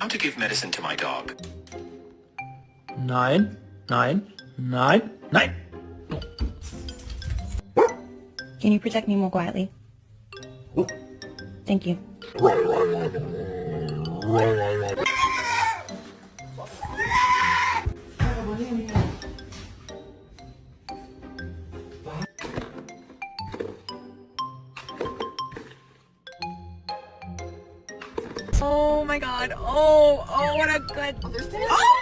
How to give medicine to my dog. Nein, nein, nein, nein. Can you protect me more quietly? Thank you. Oh my god. Oh, what a good... Oh!